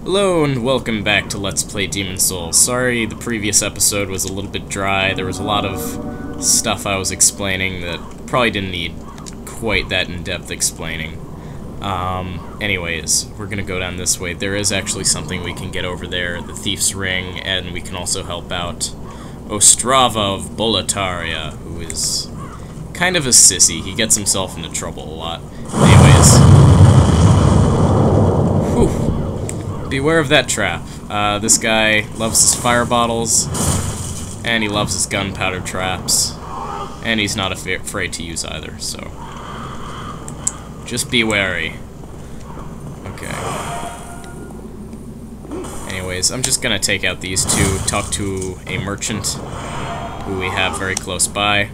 Hello and welcome back to Let's Play Demon's Souls. Sorry the previous episode was a little bit dry. There was a lot of stuff I was explaining that probably didn't need quite that in-depth explaining. Anyways, we're gonna go down this way. There is actually something we can get over there, the Thief's Ring, and we can also help out Ostrava of Boletaria, who is kind of a sissy. He gets himself into trouble a lot. Anyways. Whew. Beware of that trap. This guy loves his fire bottles, and he loves his gunpowder traps, and he's not afraid to use either, so just be wary. Okay. Anyways, I'm just gonna take out these two, talk to a merchant who we have very close by.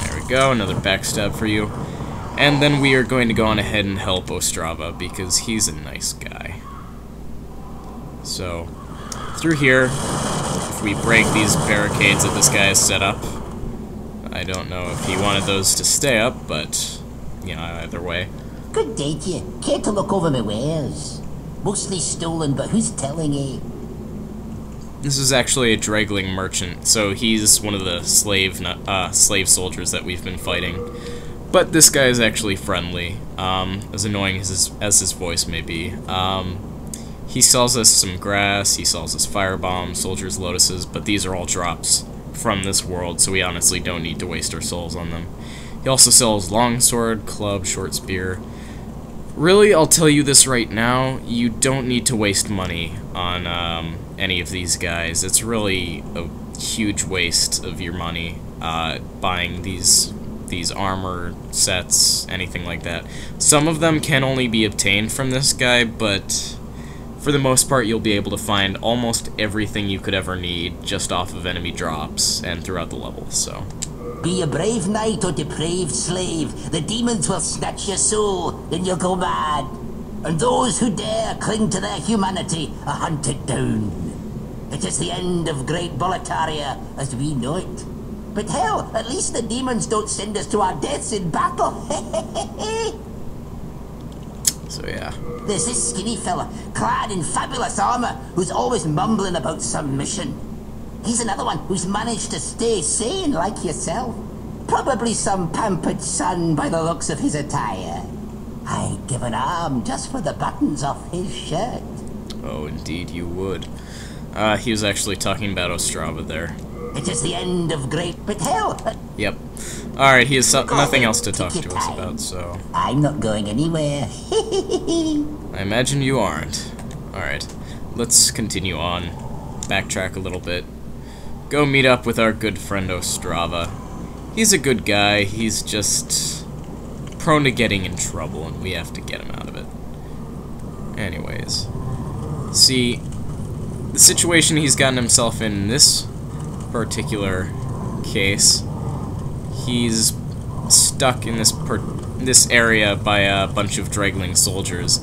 There we go, another backstab for you. And then we are going to go on ahead and help Ostrava, because he's a nice guy. So, through here, if we break these barricades that this guy has set up, I don't know if he wanted those to stay up, but, you know, either way. Good day to you. Care to look over my wares? Mostly stolen, but who's telling you? This is actually a dregling merchant, so he's one of the slave soldiers that we've been fighting. But this guy is actually friendly, as annoying as his voice may be. He sells us some grass, he sells us firebombs, soldiers' lotuses, but these are all drops from this world, so we honestly don't need to waste our souls on them. He also sells longsword, club, short spear. Really, I'll tell you this right now, you don't need to waste money on any of these guys. It's really a huge waste of your money buying these armor sets, anything like that. Some of them can only be obtained from this guy, but for the most part you'll be able to find almost everything you could ever need just off of enemy drops and throughout the level, so. Be a brave knight or depraved slave, the demons will snatch your soul, then you'll go mad. And those who dare cling to their humanity are hunted down. It is the end of great Boletaria as we know it. But hell, at least the demons don't send us to our deaths in battle. So yeah. There's this skinny fella, clad in fabulous armor, who's always mumbling about some mission. He's another one who's managed to stay sane like yourself. Probably some pampered son by the looks of his attire. I'd give an arm just for the buttons off his shirt. Oh, indeed you would. He was actually talking about Ostrava there. It is the end of great, but hell... Yep. Alright, he has nothing else to talk to us about, so... I'm not going anywhere. I imagine you aren't. Alright, let's continue on. Backtrack a little bit. Go meet up with our good friend Ostrava. He's a good guy, he's just prone to getting in trouble, and we have to get him out of it. Anyways. See, the situation he's gotten himself in this particular case, he's stuck in this area by a bunch of dregling soldiers.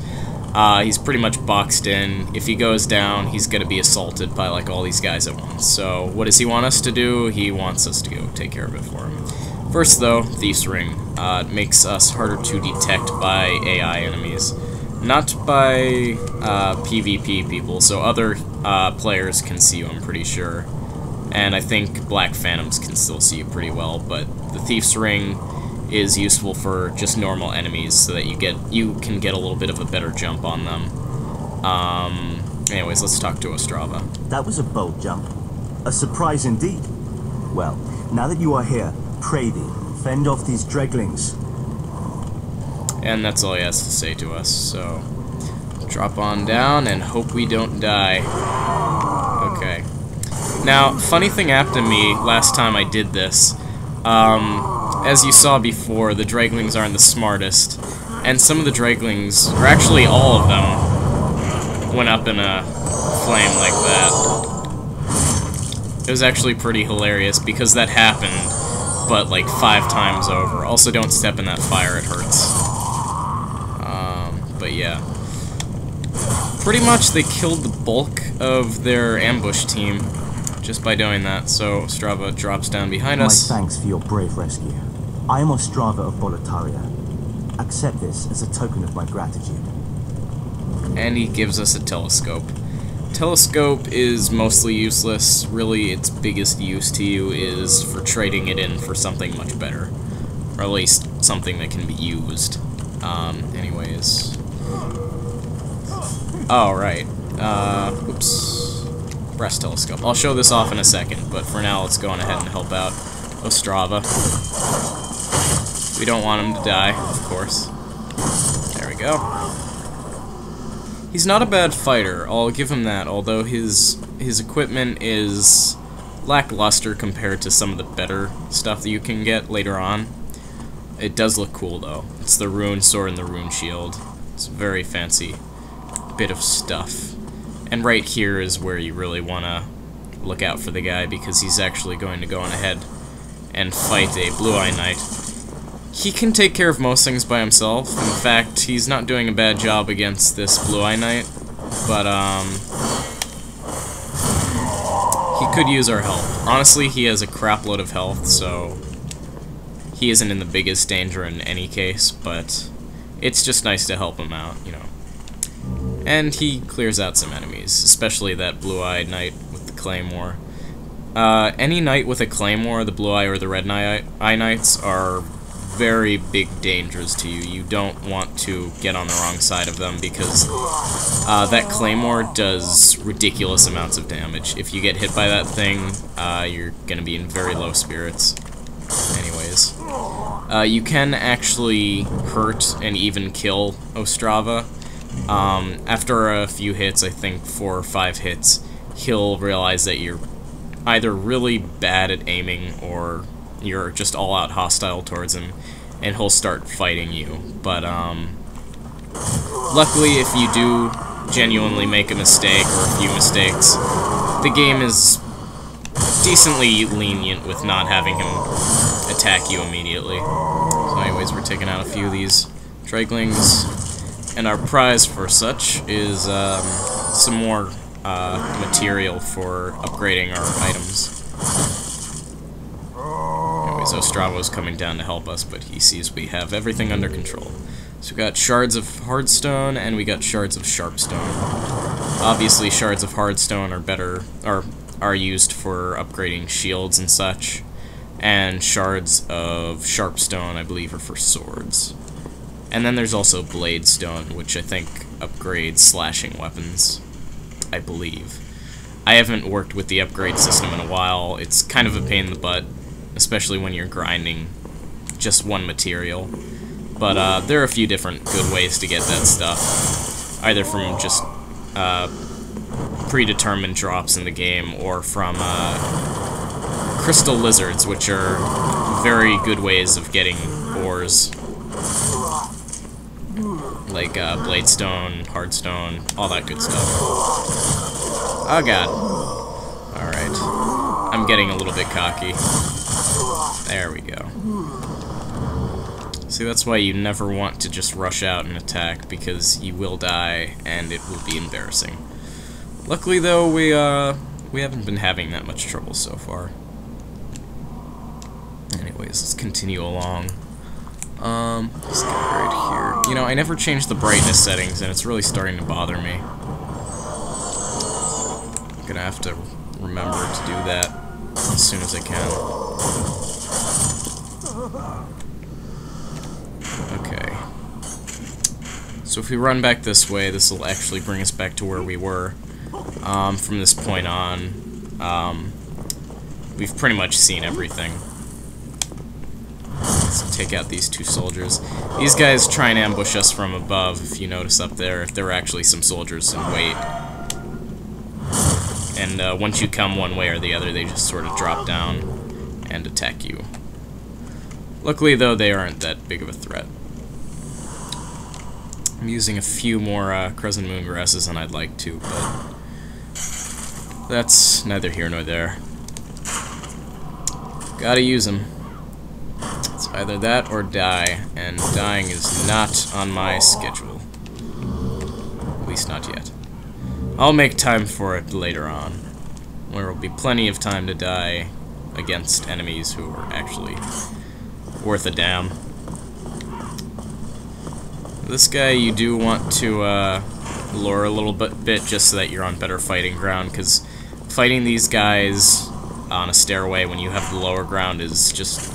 He's pretty much boxed in. If he goes down, he's gonna be assaulted by like all these guys at once. So what does he want us to do? He wants us to go take care of it for him. First though, Thief's Ring. It makes us harder to detect by AI enemies, not by PvP people, so other players can see you, I'm pretty sure. And I think Black Phantoms can still see you pretty well, but the Thief's Ring is useful for just normal enemies so that you can get a little bit of a better jump on them. Anyways, let's talk to Ostrava. That was a bold jump. A surprise indeed. Well, now that you are here, pray thee, fend off these dreglings. And that's all he has to say to us, so drop on down and hope we don't die. Okay. Now, funny thing happened to me last time I did this. As you saw before, the dreglings aren't the smartest, and some of the dreglings, or actually all of them, went up in a flame like that. It was actually pretty hilarious because that happened, but like 5 times over. Also, don't step in that fire, it hurts. But yeah. Pretty much they killed the bulk of their ambush team just by doing that, so Ostrava drops down behind us. My thanks for your brave rescue. I am Ostrava of Boletaria. Accept this as a token of my gratitude. and he gives us a telescope. Telescope is mostly useless. Really, its biggest use to you is for trading it in for something much better. Or at least something that can be used. Anyways. Oh, right. Oops. Breast telescope. I'll show this off in a second, but for now, let's go on ahead and help out Ostrava. We don't want him to die, of course. There we go. He's not a bad fighter, I'll give him that, although his equipment is lackluster compared to some of the better stuff that you can get later on. It does look cool, though. It's the rune sword and the rune shield. It's a very fancy bit of stuff. And right here is where you really want to look out for the guy, because he's actually going to go on ahead and fight a Blue-Eye Knight. He can take care of most things by himself. In fact, he's not doing a bad job against this Blue-Eye Knight, but he could use our help. Honestly, he has a crap load of health, so he isn't in the biggest danger in any case, but it's just nice to help him out, you know. And he clears out some enemies, especially that Blue-Eyed Knight with the Claymore. Any knight with a Claymore, the Blue-Eye or the Red Eye Knights, are very big dangers to you. You don't want to get on the wrong side of them, because that Claymore does ridiculous amounts of damage. If you get hit by that thing, you're gonna be in very low spirits. Anyways, you can actually hurt and even kill Ostrava. After a few hits, I think 4 or 5 hits, he'll realize that you're either really bad at aiming or you're just all-out hostile towards him, and he'll start fighting you. But, luckily, if you do genuinely make a mistake or a few mistakes, the game is decently lenient with not having him attack you immediately. So anyways, we're taking out a few of these dreglings, and our prize for such is some more material for upgrading our items. Anyways, Ostravo's coming down to help us, but he sees we have everything under control. So we got shards of hardstone, and we got shards of sharpstone. Obviously, shards of hardstone are better, or are used for upgrading shields and such, and shards of sharpstone, I believe, are for swords. And then there's also bladestone, which I think upgrades slashing weapons, I believe. I haven't worked with the upgrade system in a while. It's kind of a pain in the butt, especially when you're grinding just one material. But there are a few different good ways to get that stuff, either from just predetermined drops in the game, or from crystal lizards, which are very good ways of getting ores, like bladestone, hardstone, all that good stuff. Oh god. Alright. I'm getting a little bit cocky. There we go. See, that's why you never want to just rush out and attack, because you will die, and it will be embarrassing. Luckily, though, we haven't been having that much trouble so far. Anyways, let's continue along. This guy right here. You know, I never changed the brightness settings, and it's really starting to bother me. I'm gonna have to remember to do that as soon as I can. Okay. So if we run back this way, this will actually bring us back to where we were. From this point on, we've pretty much seen everything. Let's take out these 2 soldiers. These guys try and ambush us from above, if you notice up there. There are actually some soldiers in wait. And once you come one way or the other, they just sort of drop down and attack you. Luckily, though, they aren't that big of a threat. I'm using a few more crescent moon grasses than I'd like to, but that's neither here nor there. Gotta use them. It's either that or die, and dying is not on my schedule. At least not yet. I'll make time for it later on, where there will be plenty of time to die against enemies who are actually worth a damn. This guy you do want to lore a little bit just so that you're on better fighting ground, because fighting these guys on a stairway when you have the lower ground is just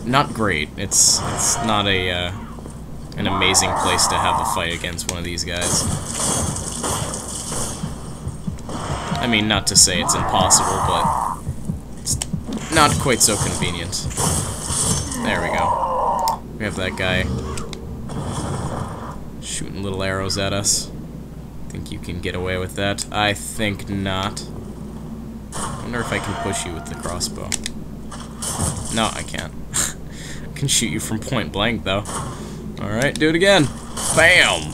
not great. It's not an amazing place to have a fight against one of these guys. I mean, not to say it's impossible, but it's not quite so convenient. There we go. We have that guy shooting little arrows at us. Think you can get away with that? I think not. I wonder if I can push you with the crossbow. No, I can't. I can shoot you from point blank, though. Alright, do it again. Bam!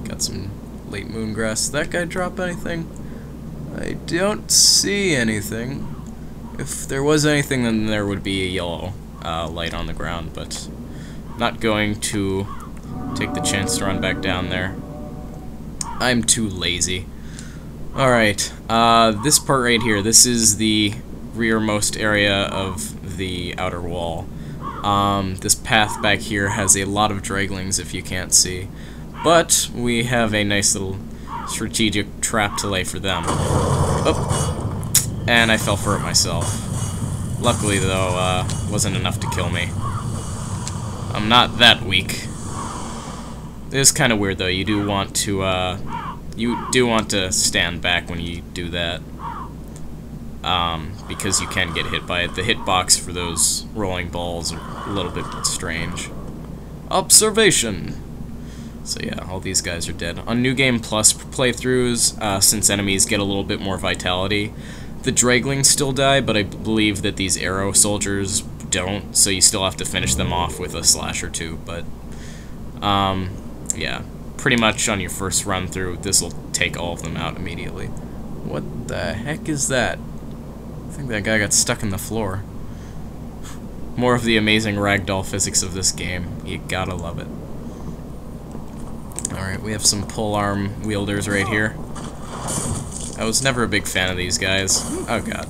Got some late moon grass. Did that guy drop anything? I don't see anything. If there was anything, then there would be a yellow light on the ground, but not going to take the chance to run back down there. I'm too lazy. Alright, this part right here, this is the rearmost area of the outer wall. This path back here has a lot of dreglings, if you can't see. But we have a nice little strategic trap to lay for them. Oh, and I fell for it myself. Luckily, though, wasn't enough to kill me. I'm not that weak. It is kind of weird, though. You do want to stand back when you do that. Because you can get hit by it. The hitbox for those rolling balls are a little bit strange. Observation! So yeah, all these guys are dead. On New Game Plus playthroughs, since enemies get a little bit more vitality, the dreglings still die, but I believe that these arrow soldiers don't, so you still have to finish them off with a slash or two, but yeah, pretty much on your first run through, this will take all of them out immediately. What the heck is that? I think that guy got stuck in the floor. More of the amazing ragdoll physics of this game. You gotta love it. Alright, we have some polearm wielders right here. I was never a big fan of these guys. Oh god.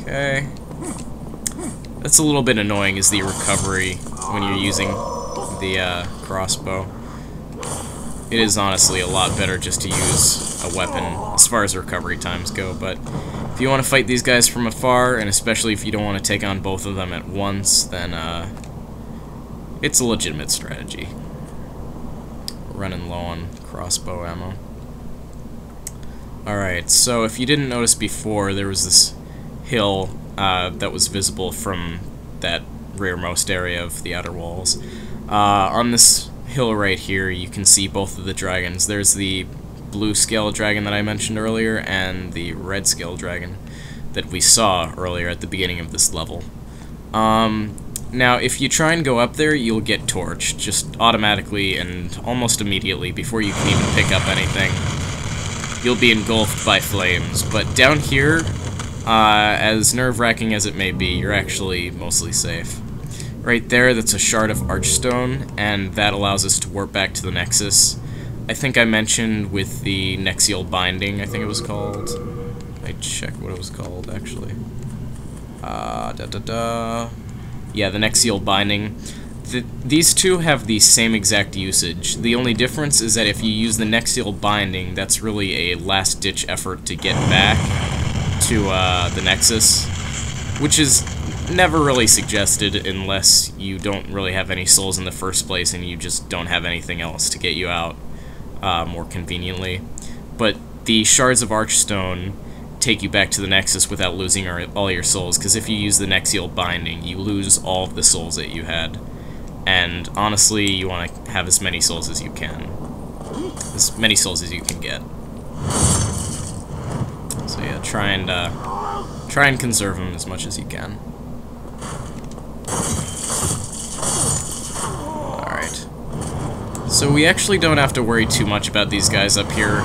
Okay. That's a little bit annoying, is the recovery when you're using the crossbow. It is honestly a lot better just to use a weapon as far as recovery times go, but if you want to fight these guys from afar, and especially if you don't want to take on both of them at once, then it's a legitimate strategy. We're running low on crossbow ammo. Alright, so if you didn't notice before, there was this hill that was visible from that rearmost area of the outer walls. On this hill right here, you can see both of the dragons. There's the blue scale dragon that I mentioned earlier, and the red scale dragon that we saw earlier at the beginning of this level. Now, if you try and go up there, you'll get torched, just automatically and almost immediately, before you can even pick up anything. You'll be engulfed by flames, but down here, as nerve-wracking as it may be, you're actually mostly safe. Right there, that's a shard of archstone, and that allows us to warp back to the Nexus. I think I mentioned with the Nexial Binding, I think it was called. I check what it was called, actually. Yeah, the Nexial Binding. These two have the same exact usage. The only difference is that if you use the Nexial Binding, that's really a last-ditch effort to get back to the Nexus, which is never really suggested unless you don't really have any souls in the first place and you just don't have anything else to get you out more conveniently. But the Shards of Archstone take you back to the Nexus without losing all your souls, because if you use the Nexial Binding, you lose all of the souls that you had. And honestly, you want to have as many souls as you can. As many souls as you can get. So yeah, try and conserve them as much as you can. Alright. So we actually don't have to worry too much about these guys up here,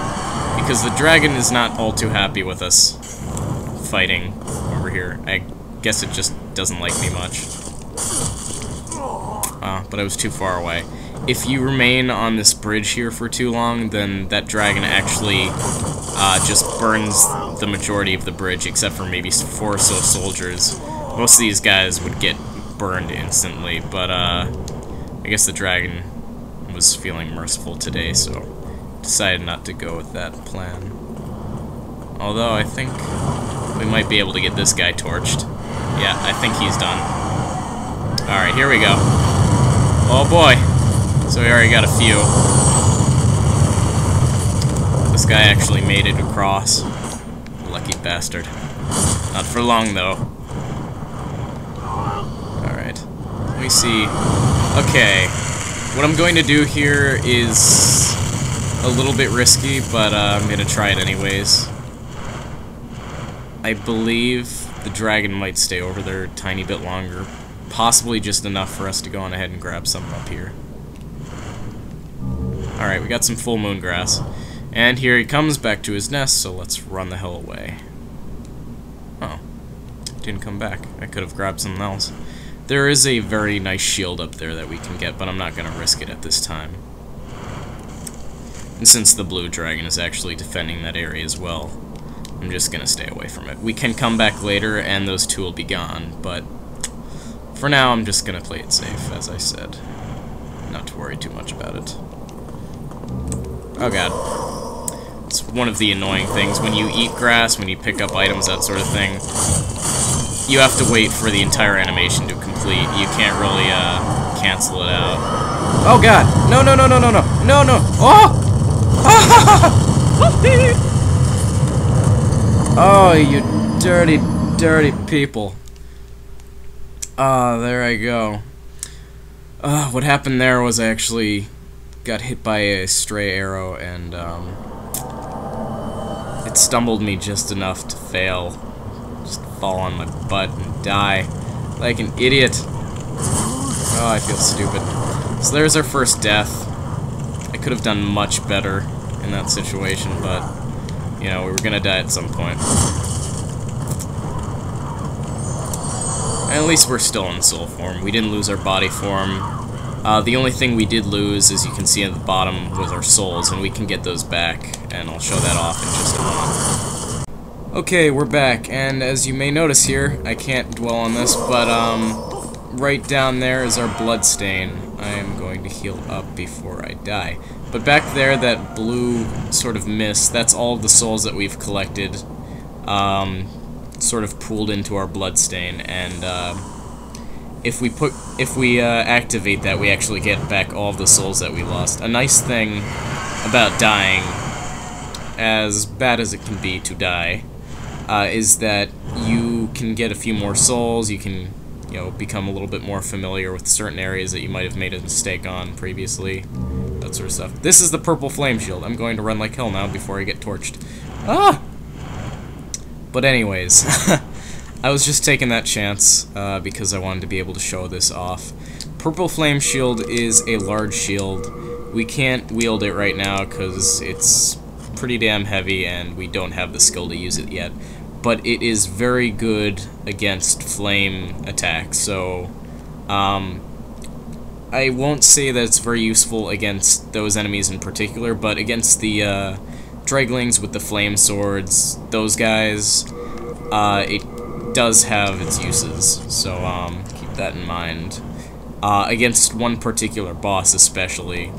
because the dragon is not all too happy with us fighting over here. I guess it just doesn't like me much. But I was too far away. If you remain on this bridge here for too long, then that dragon actually just burns the majority of the bridge, except for maybe 4 or so soldiers. Most of these guys would get burned instantly, but I guess the dragon was feeling merciful today, so decided not to go with that plan. Although I think we might be able to get this guy torched. Yeah, I think he's done. Alright, here we go. Oh boy. So we already got a few. This guy actually made it across. Lucky bastard. Not for long, though. Alright. Let me see. Okay. What I'm going to do here is a little bit risky, but I'm going to try it anyways. I believe the dragon might stay over there a tiny bit longer. Possibly just enough for us to go on ahead and grab some up here. Alright, we got some full moon grass. And here he comes back to his nest, so let's run the hell away. Oh. Didn't come back. I could have grabbed something else. There is a very nice shield up there that we can get, but I'm not going to risk it at this time. And since the blue dragon is actually defending that area as well, I'm just going to stay away from it. We can come back later and those two will be gone, but for now I'm just going to play it safe, as I said. Not to worry too much about it. Oh god. It's one of the annoying things. When you eat grass, when you pick up items, that sort of thing, you have to wait for the entire animation to complete. You can't really cancel it out. Oh god! No, no, no, no, no, no! No, no! Oh! Oh, you dirty, dirty people. Ah, there I go. What happened there was I actually got hit by a stray arrow and it stumbled me just enough to fail. Just fall on my butt and die like an idiot. Oh, I feel stupid. So there's our first death. I could have done much better in that situation, but you know, we were gonna die at some point. And at least we're still in soul form. We didn't lose our body form. The only thing we did lose, as you can see at the bottom, was our souls, and we can get those back, and I'll show that off in just a moment. Okay, we're back, and as you may notice here, I can't dwell on this, but right down there is our blood stain. I am going to heal up before I die. But back there, that blue sort of mist, that's all the souls that we've collected, sort of pooled into our blood stain, and if we activate that, we actually get back all of the souls that we lost. A nice thing about dying, as bad as it can be to die, is that you can get a few more souls. You can, you know, become a little bit more familiar with certain areas that you might have made a mistake on previously. That sort of stuff. This is the purple flame shield. I'm going to run like hell now before I get torched. Ah! But anyways, I was just taking that chance because I wanted to be able to show this off. Purple flame shield is a large shield. We can't wield it right now because it's pretty damn heavy and we don't have the skill to use it yet. But it is very good against flame attacks, so I won't say that it's very useful against those enemies in particular, but against the dreglings with the flame swords, those guys, it does have its uses, so keep that in mind. Against one particular boss especially,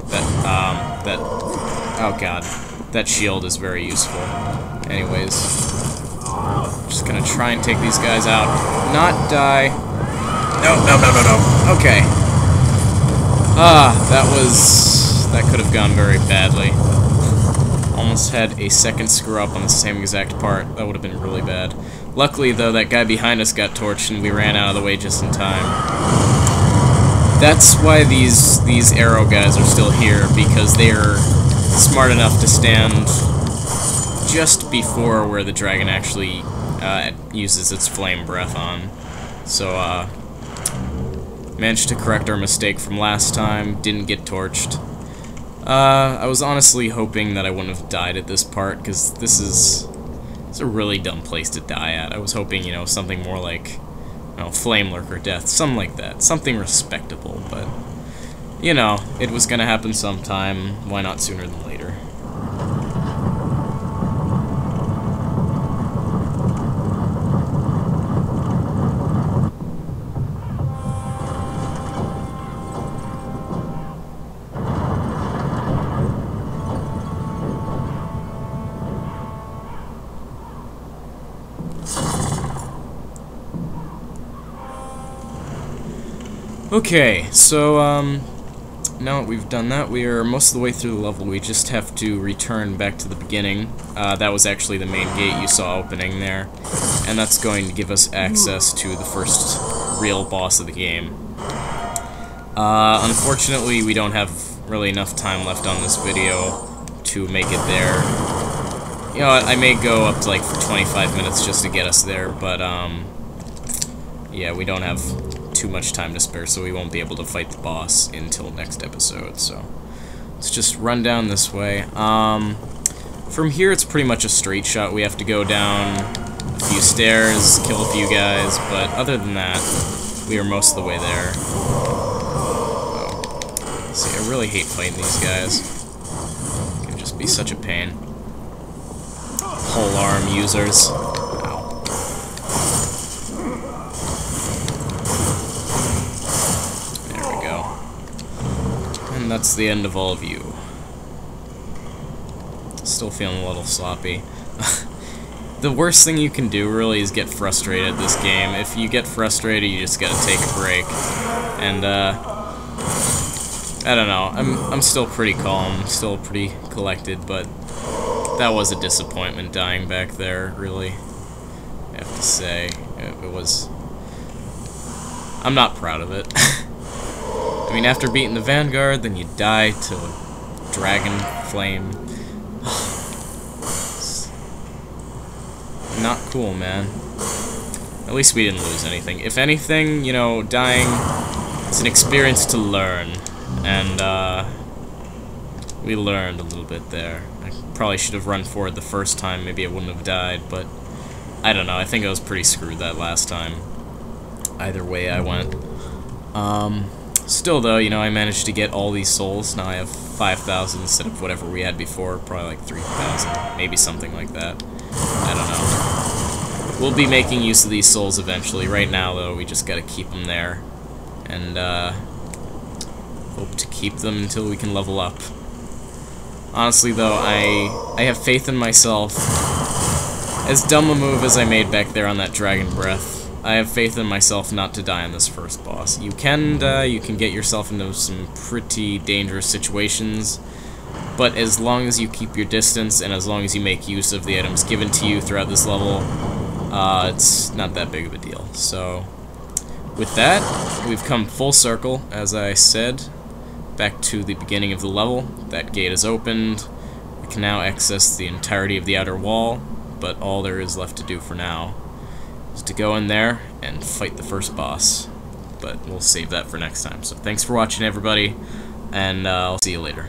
oh god, that shield is very useful. Anyways, just gonna try and take these guys out, not die. No, no, no, no, no. Okay. That could have gone very badly. Almost had a second screw up on the same exact part. That would have been really bad. Luckily, though, that guy behind us got torched and we ran out of the way just in time. That's why these arrow guys are still here, because they're smart enough to stand just before where the dragon actually uses its flame breath on. So, managed to correct our mistake from last time, didn't get torched. I was honestly hoping that I wouldn't have died at this part, because it's a really dumb place to die at. I was hoping, you know, something more like, you know, flame lurker death, something like that, something respectable, but, you know, it was gonna happen sometime, why not sooner than later? Okay, so, now that we've done that, we are most of the way through the level. We just have to return back to the beginning. That was actually the main gate you saw opening there. And that's going to give us access to the first real boss of the game. Unfortunately, we don't have really enough time left on this video to make it there. You know what, I may go up to like 25 minutes just to get us there, but, yeah, we don't have too much time to spare, so we won't be able to fight the boss until next episode, so let's just run down this way. From here it's pretty much a straight shot. We have to go down a few stairs, kill a few guys, but other than that, we are most of the way there. Oh. See, I really hate fighting these guys. It can just be such a pain. Whole arm users. And that's the end of all of you. Still feeling a little sloppy. The worst thing you can do, really, is get frustrated this game. If you get frustrated, you just gotta take a break. And, I don't know. I'm still pretty calm, still pretty collected, but that was a disappointment dying back there, really. I have to say. It was... I'm not proud of it. I mean, after beating the Vanguard, then you die to a dragon flame. Not cool, man. At least we didn't lose anything. If anything, you know, dying, it's an experience to learn. And, we learned a little bit there. I probably should have run forward the first time, maybe I wouldn't have died, but I don't know, I think I was pretty screwed that last time. Either way I went. Still, though, you know, I managed to get all these souls. Now I have 5,000 instead of whatever we had before. Probably like 3,000. Maybe something like that. I don't know. We'll be making use of these souls eventually. Right now, though, we just gotta keep them there. And, hope to keep them until we can level up. Honestly, though, I have faith in myself. As dumb a move as I made back there on that Dragon Breath, I have faith in myself not to die on this first boss. You can get yourself into some pretty dangerous situations, but as long as you keep your distance and as long as you make use of the items given to you throughout this level, it's not that big of a deal. So, with that, we've come full circle, as I said, back to the beginning of the level. That gate is opened. We can now access the entirety of the outer wall, but all there is left to do for now is to go in there and fight the first boss. But we'll save that for next time. So thanks for watching, everybody, and I'll see you later.